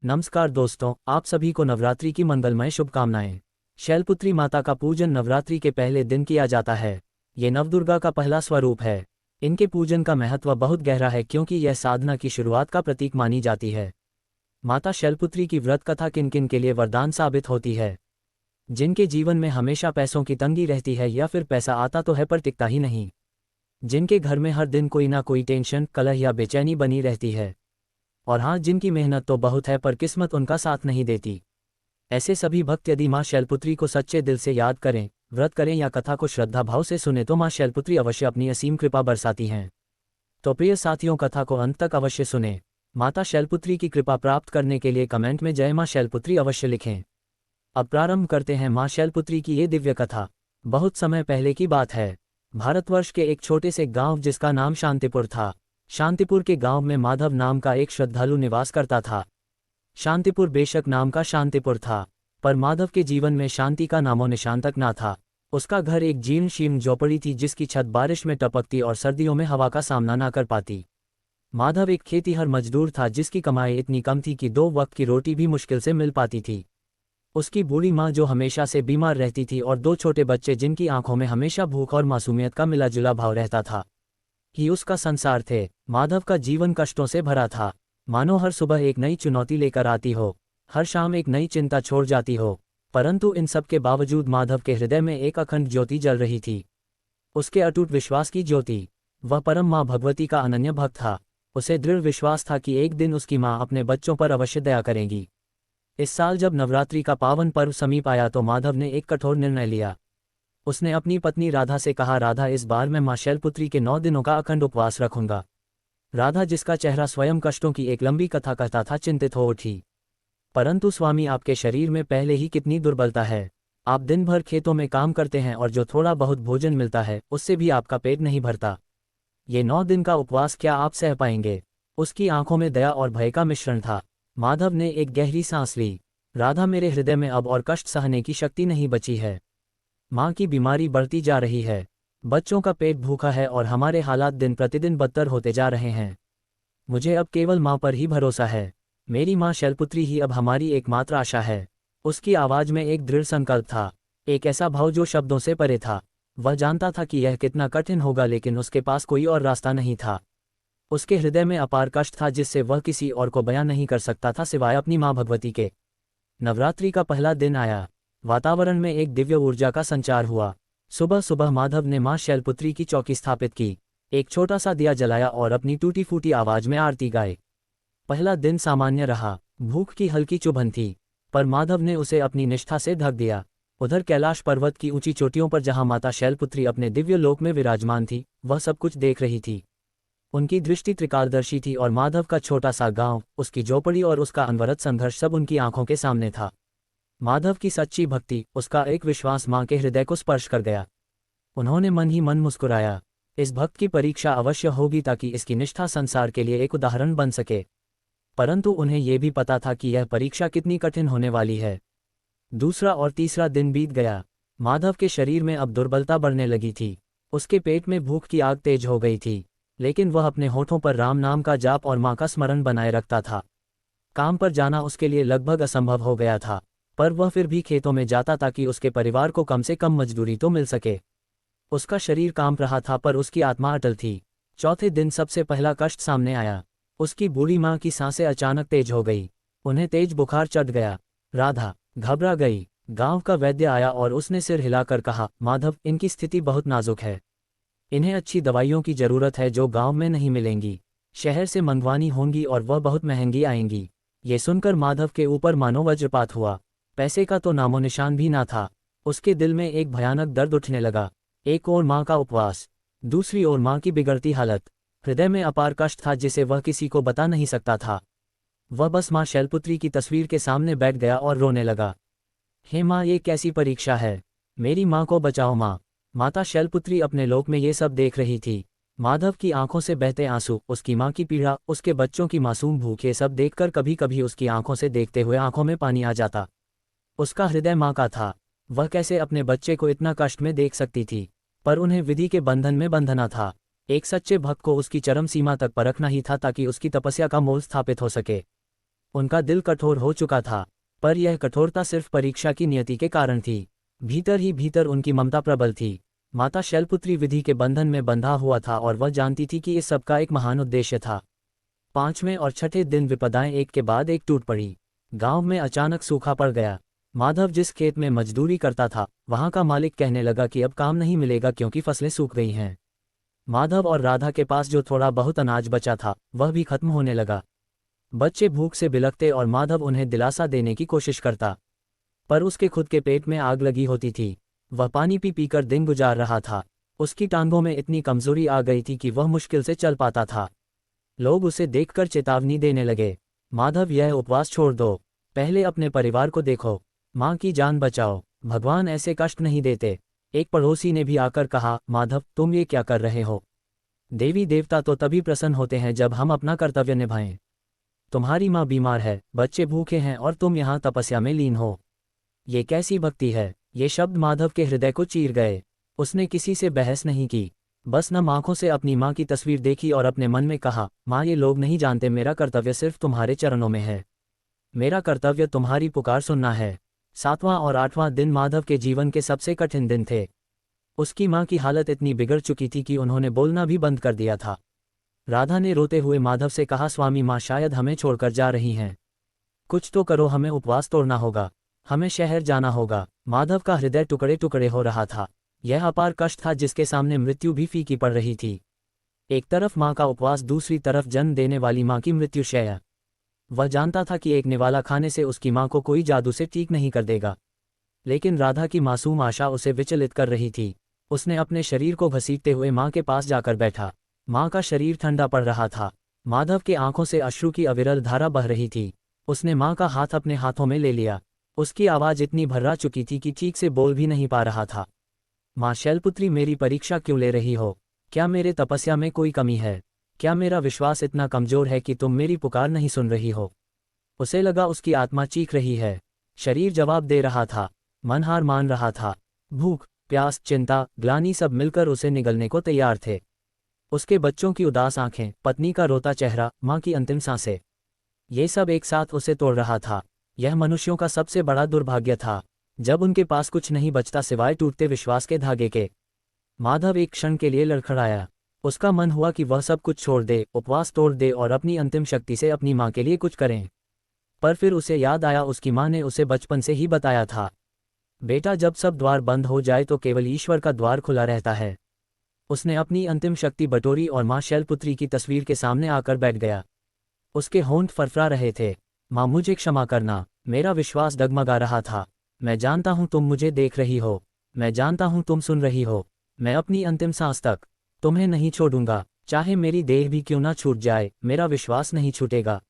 नमस्कार दोस्तों, आप सभी को नवरात्रि की मंगलमय शुभकामनाएं। शैलपुत्री माता का पूजन नवरात्रि के पहले दिन किया जाता है। ये नवदुर्गा का पहला स्वरूप है। इनके पूजन का महत्व बहुत गहरा है क्योंकि यह साधना की शुरुआत का प्रतीक मानी जाती है। माता शैलपुत्री की व्रत कथा किन किन के लिए वरदान साबित होती है। जिनके जीवन में हमेशा पैसों की तंगी रहती है या फिर पैसा आता तो है पर टिकता ही नहीं। जिनके घर में हर दिन कोई ना कोई टेंशन, कलह या बेचैनी बनी रहती है। और हाँ, जिनकी मेहनत तो बहुत है पर किस्मत उनका साथ नहीं देती। ऐसे सभी भक्त यदि माँ शैलपुत्री को सच्चे दिल से याद करें, व्रत करें या कथा को श्रद्धा भाव से सुने तो माँ शैलपुत्री अवश्य अपनी असीम कृपा बरसाती हैं। तो प्रिय साथियों, कथा को अंत तक अवश्य सुने। माता शैलपुत्री की कृपा प्राप्त करने के लिए कमेंट में जय माँ शैलपुत्री अवश्य लिखें। अब प्रारंभ करते हैं माँ शैलपुत्री की ये दिव्य कथा। बहुत समय पहले की बात है। भारतवर्ष के एक छोटे से गांव जिसका नाम शांतिपुर था। शांतिपुर के गांव में माधव नाम का एक श्रद्धालु निवास करता था। शांतिपुर बेशक नाम का शांतिपुर था, पर माधव के जीवन में शांति का नामो निशान तक ना था। उसका घर एक जीर्ण शीर्ण झोपड़ी थी जिसकी छत बारिश में टपकती और सर्दियों में हवा का सामना ना कर पाती। माधव एक खेतीहर मजदूर था जिसकी कमाई इतनी कम थी कि 2 वक्त की रोटी भी मुश्किल से मिल पाती थी। उसकी बूढ़ी माँ जो हमेशा से बीमार रहती थी और 2 छोटे बच्चे जिनकी आंखों में हमेशा भूख और मासूमियत का मिला जुला भाव रहता था, ही उसका संसार थे। माधव का जीवन कष्टों से भरा था, मानो हर सुबह एक नई चुनौती लेकर आती हो, हर शाम एक नई चिंता छोड़ जाती हो। परंतु इन सब के बावजूद माधव के हृदय में एक अखंड ज्योति जल रही थी, उसके अटूट विश्वास की ज्योति। वह परम माँ भगवती का अनन्य भक्त था। उसे दृढ़ विश्वास था कि एक दिन उसकी माँ अपने बच्चों पर अवश्य दया करेंगी। इस साल जब नवरात्रि का पावन पर्व समीप आया तो माधव ने एक कठोर निर्णय लिया। उसने अपनी पत्नी राधा से कहा, राधा, इस बार मैं माँ शैलपुत्री के 9 दिनों का अखंड उपवास रखूंगा। राधा, जिसका चेहरा स्वयं कष्टों की एक लंबी कथा कहता था, चिंतित हो उठी। परंतु स्वामी, आपके शरीर में पहले ही कितनी दुर्बलता है। आप दिन भर खेतों में काम करते हैं और जो थोड़ा बहुत भोजन मिलता है उससे भी आपका पेट नहीं भरता। ये 9 दिन का उपवास क्या आप सह पाएंगे? उसकी आंखों में दया और भय का मिश्रण था। माधव ने एक गहरी सांस ली। राधा, मेरे हृदय में अब और कष्ट सहने की शक्ति नहीं बची है। माँ की बीमारी बढ़ती जा रही है, बच्चों का पेट भूखा है और हमारे हालात दिन प्रतिदिन बदतर होते जा रहे हैं। मुझे अब केवल माँ पर ही भरोसा है। मेरी माँ शैलपुत्री ही अब हमारी एकमात्र आशा है। उसकी आवाज में एक दृढ़ संकल्प था, एक ऐसा भाव जो शब्दों से परे था। वह जानता था कि यह कितना कठिन होगा, लेकिन उसके पास कोई और रास्ता नहीं था। उसके हृदय में अपार कष्ट था जिससे वह किसी और को बयां नहीं कर सकता था सिवाय अपनी माँ भगवती के। नवरात्रि का पहला दिन आया। वातावरण में एक दिव्य ऊर्जा का संचार हुआ। सुबह सुबह माधव ने माँ शैलपुत्री की चौकी स्थापित की, एक छोटा सा दिया जलाया और अपनी टूटी फूटी आवाज में आरती गाए। पहला दिन सामान्य रहा। भूख की हल्की चुभन थी, पर माधव ने उसे अपनी निष्ठा से ढक दिया। उधर कैलाश पर्वत की ऊंची चोटियों पर जहां माता शैलपुत्री अपने दिव्य लोक में विराजमान थी, वह सब कुछ देख रही थी। उनकी दृष्टि त्रिकालदर्शी थी और माधव का छोटा सा गांव, उसकी झोपड़ी और उसका अनवरत संघर्ष सब उनकी आंखों के सामने था। माधव की सच्ची भक्ति, उसका एक विश्वास माँ के हृदय को स्पर्श कर गया। उन्होंने मन ही मन मुस्कुराया। इस भक्त की परीक्षा अवश्य होगी ताकि इसकी निष्ठा संसार के लिए एक उदाहरण बन सके। परंतु उन्हें यह भी पता था कि यह परीक्षा कितनी कठिन होने वाली है। दूसरा और तीसरा दिन बीत गया। माधव के शरीर में अब दुर्बलता बढ़ने लगी थी। उसके पेट में भूख की आग तेज हो गई थी, लेकिन वह अपने होठों पर राम नाम का जाप और माँ का स्मरण बनाए रखता था। काम पर जाना उसके लिए लगभग असंभव हो गया था, पर वह फिर भी खेतों में जाता ताकि उसके परिवार को कम से कम मजदूरी तो मिल सके। उसका शरीर कांप रहा था पर उसकी आत्मा अटल थी। चौथे दिन सबसे पहला कष्ट सामने आया। उसकी बूढ़ी माँ की सांसें अचानक तेज हो गई। उन्हें तेज बुखार चढ़ गया। राधा घबरा गई। गांव का वैद्य आया और उसने सिर हिलाकर कहा, माधव, इनकी स्थिति बहुत नाजुक है। इन्हें अच्छी दवाइयों की जरूरत है जो गांव में नहीं मिलेंगी। शहर से मंगवानी होंगी और वह बहुत महंगी आएंगी। ये सुनकर माधव के ऊपर मानो वज्रपात हुआ। पैसे का तो नामो निशान भी ना था। उसके दिल में एक भयानक दर्द उठने लगा। एक ओर माँ का उपवास, दूसरी ओर माँ की बिगड़ती हालत। हृदय में अपार कष्ट था जिसे वह किसी को बता नहीं सकता था। वह बस माँ शैलपुत्री की तस्वीर के सामने बैठ गया और रोने लगा। हे माँ, ये कैसी परीक्षा है? मेरी माँ को बचाओ माँ। माता शैलपुत्री अपने लोक में ये सब देख रही थी। माधव की आंखों से बहते आंसू, उसकी माँ की पीड़ा, उसके बच्चों की मासूम भूख, ये सब देखकर कभी कभी उसकी आंखों से देखते हुए आंखों में पानी आ जाता। उसका हृदय माँ का था। वह कैसे अपने बच्चे को इतना कष्ट में देख सकती थी? पर उन्हें विधि के बंधन में बंधना था। एक सच्चे भक्त को उसकी चरम सीमा तक परखना ही था ताकि उसकी तपस्या का मोल स्थापित हो सके। उनका दिल कठोर हो चुका था, पर यह कठोरता सिर्फ परीक्षा की नियति के कारण थी। भीतर ही भीतर उनकी ममता प्रबल थी। माता शैलपुत्री विधि के बंधन में बंधा हुआ था और वह जानती थी कि इस सबका एक महान उद्देश्य था। 5वें और 6ठे दिन विपदाएं एक के बाद एक टूट पड़ी। गांव में अचानक सूखा पड़ गया। माधव जिस खेत में मजदूरी करता था, वहां का मालिक कहने लगा कि अब काम नहीं मिलेगा क्योंकि फसलें सूख गई हैं। माधव और राधा के पास जो थोड़ा बहुत अनाज बचा था, वह भी खत्म होने लगा। बच्चे भूख से बिलखते और माधव उन्हें दिलासा देने की कोशिश करता, पर उसके खुद के पेट में आग लगी होती थी। वह पानी पी पीकर दिन गुजार रहा था। उसकी टांगों में इतनी कमजोरी आ गई थी कि वह मुश्किल से चल पाता था। लोग उसे देखकर चेतावनी देने लगे, माधव यह उपवास छोड़ दो, पहले अपने परिवार को देखो, माँ की जान बचाओ, भगवान ऐसे कष्ट नहीं देते। एक पड़ोसी ने भी आकर कहा, माधव तुम ये क्या कर रहे हो? देवी देवता तो तभी प्रसन्न होते हैं जब हम अपना कर्तव्य निभाएं। तुम्हारी माँ बीमार है, बच्चे भूखे हैं और तुम यहाँ तपस्या में लीन हो। ये कैसी भक्ति है? ये शब्द माधव के हृदय को चीर गए। उसने किसी से बहस नहीं की, बस नम आंखों से अपनी माँ की तस्वीर देखी और अपने मन में कहा, माँ ये लोग नहीं जानते मेरा कर्तव्य सिर्फ तुम्हारे चरणों में है। मेरा कर्तव्य तुम्हारी पुकार सुनना है। 7वां और 8वां दिन माधव के जीवन के सबसे कठिन दिन थे। उसकी माँ की हालत इतनी बिगड़ चुकी थी कि उन्होंने बोलना भी बंद कर दिया था। राधा ने रोते हुए माधव से कहा, स्वामी माँ शायद हमें छोड़कर जा रही हैं। कुछ तो करो, हमें उपवास तोड़ना होगा, हमें शहर जाना होगा। माधव का हृदय टुकड़े टुकड़े हो रहा था। यह अपार कष्ट था जिसके सामने मृत्यु भी फीकी पड़ रही थी। एक तरफ माँ का उपवास, दूसरी तरफ जन्म देने वाली माँ की मृत्युशैया। वह जानता था कि एक निवाला खाने से उसकी माँ को कोई जादू से ठीक नहीं कर देगा, लेकिन राधा की मासूम आशा उसे विचलित कर रही थी। उसने अपने शरीर को घसीटते हुए माँ के पास जाकर बैठा। माँ का शरीर ठंडा पड़ रहा था। माधव के आंखों से अश्रु की अविरल धारा बह रही थी। उसने माँ का हाथ अपने हाथों में ले लिया। उसकी आवाज़ इतनी भर्रा चुकी थी कि ठीक से बोल भी नहीं पा रहा था। माँ शैलपुत्री, मेरी परीक्षा क्यों ले रही हो? क्या मेरे तपस्या में कोई कमी है? क्या मेरा विश्वास इतना कमजोर है कि तुम मेरी पुकार नहीं सुन रही हो? उसे लगा उसकी आत्मा चीख रही है। शरीर जवाब दे रहा था, मन हार मान रहा था। भूख, प्यास, चिंता, ग्लानि सब मिलकर उसे निगलने को तैयार थे। उसके बच्चों की उदास आंखें, पत्नी का रोता चेहरा, माँ की अंतिम सांसें, ये सब एक साथ उसे तोड़ रहा था। यह मनुष्यों का सबसे बड़ा दुर्भाग्य था, जब उनके पास कुछ नहीं बचता सिवाय टूटते विश्वास के धागे के। माधव एक क्षण के लिए लड़खड़ाया। उसका मन हुआ कि वह सब कुछ छोड़ दे, उपवास तोड़ दे और अपनी अंतिम शक्ति से अपनी माँ के लिए कुछ करें। पर फिर उसे याद आया, उसकी माँ ने उसे बचपन से ही बताया था, बेटा जब सब द्वार बंद हो जाए तो केवल ईश्वर का द्वार खुला रहता है। उसने अपनी अंतिम शक्ति बटोरी और माँ शैलपुत्री की तस्वीर के सामने आकर बैठ गया। उसके होंठ फरफरा रहे थे। माँ मुझे क्षमा करना, मेरा विश्वास डगमगा रहा था। मैं जानता हूँ तुम मुझे देख रही हो, मैं जानता हूँ तुम सुन रही हो। मैं अपनी अंतिम सांस तक तुम्हें नहीं छोड़ूंगा, चाहे मेरी देह भी क्यों ना छूट जाए, मेरा विश्वास नहीं छूटेगा।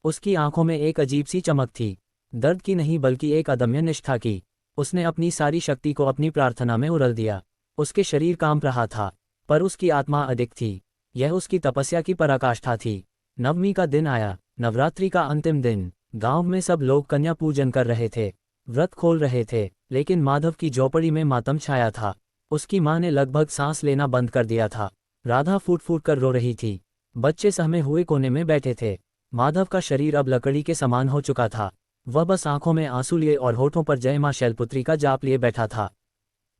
उसकी आंखों में एक अजीब सी चमक थी, दर्द की नहीं बल्कि एक अदम्य निष्ठा की। उसने अपनी सारी शक्ति को अपनी प्रार्थना में उड़ेल दिया। उसके शरीर कांप रहा था, पर उसकी आत्मा अडिग थी। यह उसकी तपस्या की पराकाष्ठा थी। नवमी का दिन आया, नवरात्रि का अंतिम दिन। गांव में सब लोग कन्या पूजन कर रहे थे, व्रत खोल रहे थे, लेकिन माधव की झोपड़ी में मातम छाया था। उसकी माँ ने लगभग सांस लेना बंद कर दिया था। राधा फूट फूट कर रो रही थी। बच्चे सहमे हुए कोने में बैठे थे। माधव का शरीर अब लकड़ी के समान हो चुका था। वह बस आंखों में आंसू लिए और होठों पर जय मां शैलपुत्री का जाप लिए बैठा था।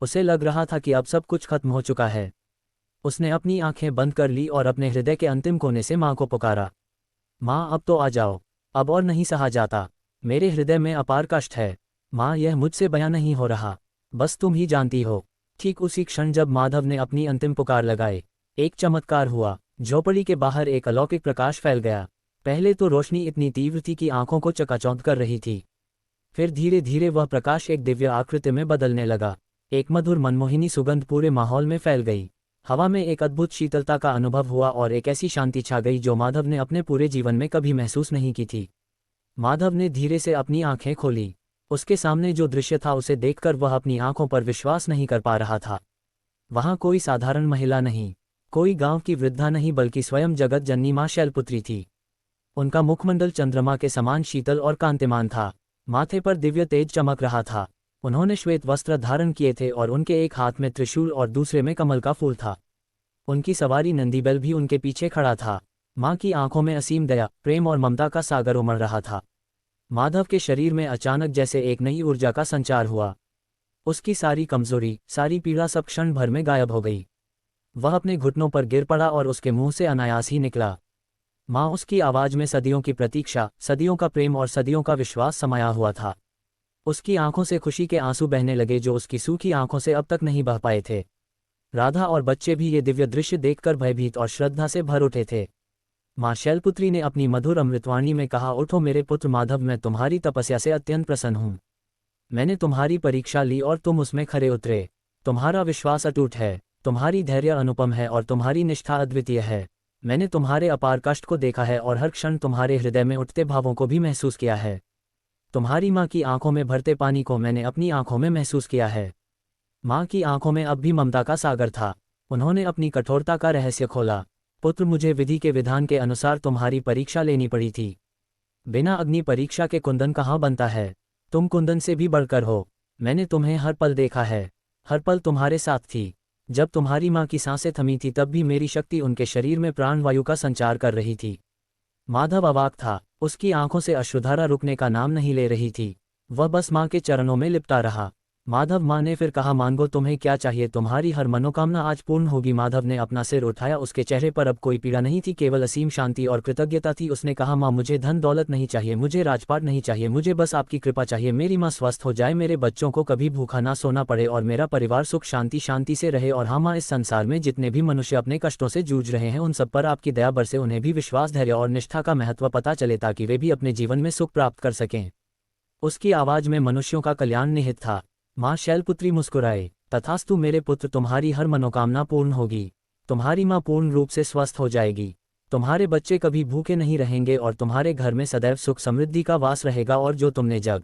उसे लग रहा था कि अब सब कुछ खत्म हो चुका है। उसने अपनी आंखें बंद कर ली और अपने हृदय के अंतिम कोने से माँ को पुकारा, माँ अब तो आ जाओ, अब और नहीं सहा जाता, मेरे हृदय में अपार कष्ट है। माँ यह मुझसे बयां नहीं हो रहा, बस तुम ही जानती हो। ठीक उसी क्षण जब माधव ने अपनी अंतिम पुकार लगाई, एक चमत्कार हुआ। झोपड़ी के बाहर एक अलौकिक प्रकाश फैल गया। पहले तो रोशनी इतनी तीव्र थी कि आंखों को चकाचौंध कर रही थी। फिर धीरे धीरे वह प्रकाश एक दिव्य आकृति में बदलने लगा। एक मधुर मनमोहिनी सुगंध पूरे माहौल में फैल गई। हवा में एक अद्भुत शीतलता का अनुभव हुआ और एक ऐसी शांति छा गई जो माधव ने अपने पूरे जीवन में कभी महसूस नहीं की थी। माधव ने धीरे से अपनी आंखें खोली। उसके सामने जो दृश्य था उसे देखकर वह अपनी आंखों पर विश्वास नहीं कर पा रहा था। वहां कोई साधारण महिला नहीं, कोई गांव की वृद्धा नहीं, बल्कि स्वयं जगत जननी मां शैलपुत्री थी। उनका मुखमंडल चंद्रमा के समान शीतल और कांतिमान था। माथे पर दिव्य तेज चमक रहा था। उन्होंने श्वेत वस्त्र धारण किए थे और उनके एक हाथ में त्रिशूल और दूसरे में कमल का फूल था। उनकी सवारी नंदीबैल भी उनके पीछे खड़ा था। माँ की आंखों में असीम दया, प्रेम और ममता का सागर उमड़ रहा था। माधव के शरीर में अचानक जैसे एक नई ऊर्जा का संचार हुआ। उसकी सारी कमजोरी, सारी पीड़ा सब क्षण भर में गायब हो गई। वह अपने घुटनों पर गिर पड़ा और उसके मुंह से अनायास ही निकला, माँ। उसकी आवाज में सदियों की प्रतीक्षा, सदियों का प्रेम और सदियों का विश्वास समाया हुआ था। उसकी आंखों से खुशी के आंसू बहने लगे जो उसकी सूखी आंखों से अब तक नहीं बह पाए थे। राधा और बच्चे भी ये दिव्य दृश्य देखकर भयभीत और श्रद्धा से भर उठे थे। माँ शैलपुत्री ने अपनी मधुर अमृतवाणी में कहा, उठो मेरे पुत्र माधव, मैं तुम्हारी तपस्या से अत्यंत प्रसन्न हूँ। मैंने तुम्हारी परीक्षा ली और तुम उसमें खरे उतरे। तुम्हारा विश्वास अटूट है, तुम्हारी धैर्य अनुपम है और तुम्हारी निष्ठा अद्वितीय है। मैंने तुम्हारे अपार कष्ट को देखा है और हर क्षण तुम्हारे हृदय में उठते भावों को भी महसूस किया है। तुम्हारी माँ की आंखों में भरते पानी को मैंने अपनी आंखों में महसूस किया है। माँ की आंखों में अब भी ममता का सागर था। उन्होंने अपनी कठोरता का रहस्य खोला। पुत्र, मुझे विधि के विधान के अनुसार तुम्हारी परीक्षा लेनी पड़ी थी। बिना अग्नि परीक्षा के कुंदन कहाँ बनता है? तुम कुंदन से भी बढ़कर हो। मैंने तुम्हें हर पल देखा है, हर पल तुम्हारे साथ थी। जब तुम्हारी माँ की सांसें थमी थी तब भी मेरी शक्ति उनके शरीर में प्राणवायु का संचार कर रही थी। माधव अवाक था, उसकी आंखों से अश्रुधारा रुकने का नाम नहीं ले रही थी। वह बस माँ के चरणों में लिपटा रहा। माधव, माँ ने फिर कहा, मांगो, तुम्हें क्या चाहिए? तुम्हारी हर मनोकामना आज पूर्ण होगी। माधव ने अपना सिर उठाया, उसके चेहरे पर अब कोई पीड़ा नहीं थी, केवल असीम शांति और कृतज्ञता थी। उसने कहा, माँ, मुझे धन दौलत नहीं चाहिए, मुझे राजपाट नहीं चाहिए, मुझे बस आपकी कृपा चाहिए। मेरी माँ स्वस्थ हो जाए, मेरे बच्चों को कभी भूखा ना सोना पड़े और मेरा परिवार सुख शांति शांति से रहे। और हाँ माँ, इस संसार में जितने भी मनुष्य अपने कष्टों से जूझ रहे हैं उन सब पर आपकी दया बरसे, उन्हें भी विश्वास, धैर्य और निष्ठा का महत्व पता चले ताकि वे भी अपने जीवन में सुख प्राप्त कर सकें। उसकी आवाज में मनुष्यों का कल्याण निहित था। माँ शैलपुत्री मुस्कुराए, तथास्तु मेरे पुत्र, तुम्हारी हर मनोकामना पूर्ण होगी। तुम्हारी माँ पूर्ण रूप से स्वस्थ हो जाएगी। तुम्हारे बच्चे कभी भूखे नहीं रहेंगे और तुम्हारे घर में सदैव सुख समृद्धि का वास रहेगा। और जो तुमने जग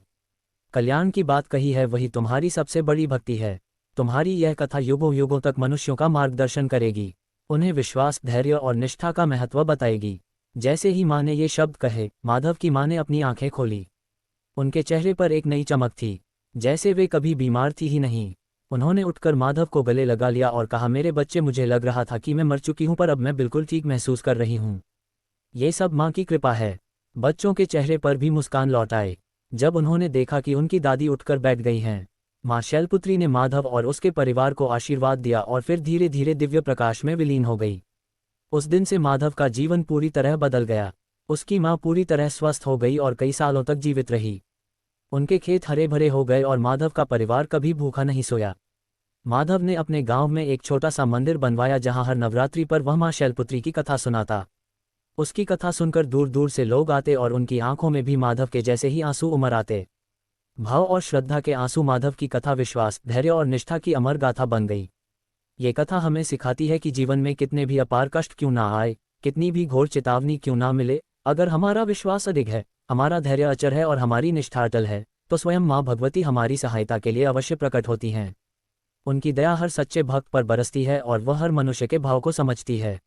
कल्याण की बात कही है वही तुम्हारी सबसे बड़ी भक्ति है। तुम्हारी यह कथा युगों युगों तक मनुष्यों का मार्गदर्शन करेगी, उन्हें विश्वास, धैर्य और निष्ठा का महत्व बताएगी। जैसे ही माँ ने ये शब्द कहे, माधव की माँ ने अपनी आंखें खोली। उनके चेहरे पर एक नई चमक थी, जैसे वे कभी बीमार थी ही नहीं। उन्होंने उठकर माधव को गले लगा लिया और कहा, मेरे बच्चे, मुझे लग रहा था कि मैं मर चुकी हूं पर अब मैं बिल्कुल ठीक महसूस कर रही हूं। ये सब माँ की कृपा है। बच्चों के चेहरे पर भी मुस्कान लौट आए जब उन्होंने देखा कि उनकी दादी उठकर बैठ गई हैं। माँ शैलपुत्री ने माधव और उसके परिवार को आशीर्वाद दिया और फिर धीरे धीरे दिव्य प्रकाश में विलीन हो गई। उस दिन से माधव का जीवन पूरी तरह बदल गया। उसकी माँ पूरी तरह स्वस्थ हो गई और कई सालों तक जीवित रही। उनके खेत हरे भरे हो गए और माधव का परिवार कभी भूखा नहीं सोया। माधव ने अपने गांव में एक छोटा सा मंदिर बनवाया जहां हर नवरात्रि पर वह मां शैलपुत्री की कथा सुनाता। उसकी कथा सुनकर दूर दूर से लोग आते और उनकी आंखों में भी माधव के जैसे ही आंसू उमड़ आते। भाव और श्रद्धा के आंसू। माधव की कथा विश्वास, धैर्य और निष्ठा की अमर गाथा बन गई। ये कथा हमें सिखाती है कि जीवन में कितने भी अपार कष्ट क्यों ना आए, कितनी भी घोर चेतावनी क्यों ना मिले, अगर हमारा विश्वास अडिग है, हमारा धैर्य अचर है और हमारी निष्ठा अटल है, तो स्वयं माँ भगवती हमारी सहायता के लिए अवश्य प्रकट होती हैं। उनकी दया हर सच्चे भक्त पर बरसती है और वह हर मनुष्य के भाव को समझती है,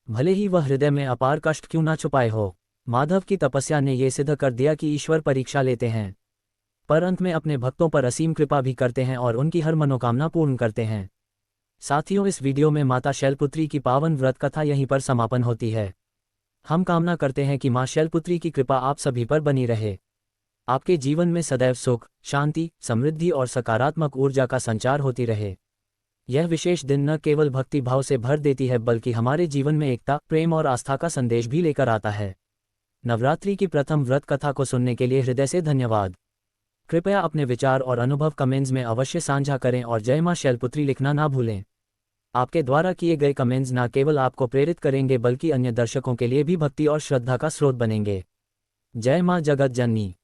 भले ही वह हृदय में अपार कष्ट क्यों ना छुपाए हो। माधव की तपस्या ने ये सिद्ध कर दिया कि ईश्वर परीक्षा लेते हैं, पर अंत में अपने भक्तों पर असीम कृपा भी करते हैं और उनकी हर मनोकामना पूर्ण करते हैं। साथियों, इस वीडियो में माता शैलपुत्री की पावन व्रत कथा यहीं पर समापन होती है। हम कामना करते हैं कि माँ शैलपुत्री की कृपा आप सभी पर बनी रहे, आपके जीवन में सदैव सुख, शांति, समृद्धि और सकारात्मक ऊर्जा का संचार होती रहे। यह विशेष दिन न केवल भक्ति भाव से भर देती है बल्कि हमारे जीवन में एकता, प्रेम और आस्था का संदेश भी लेकर आता है। नवरात्रि की प्रथम व्रत कथा को सुनने के लिए हृदय से धन्यवाद। कृपया अपने विचार और अनुभव कमेंट्स में अवश्य साझा करें और जय माँ शैलपुत्री लिखना ना भूलें। आपके द्वारा किए गए कमेंट्स न केवल आपको प्रेरित करेंगे बल्कि अन्य दर्शकों के लिए भी भक्ति और श्रद्धा का स्रोत बनेंगे। जय माँ जगत जननी।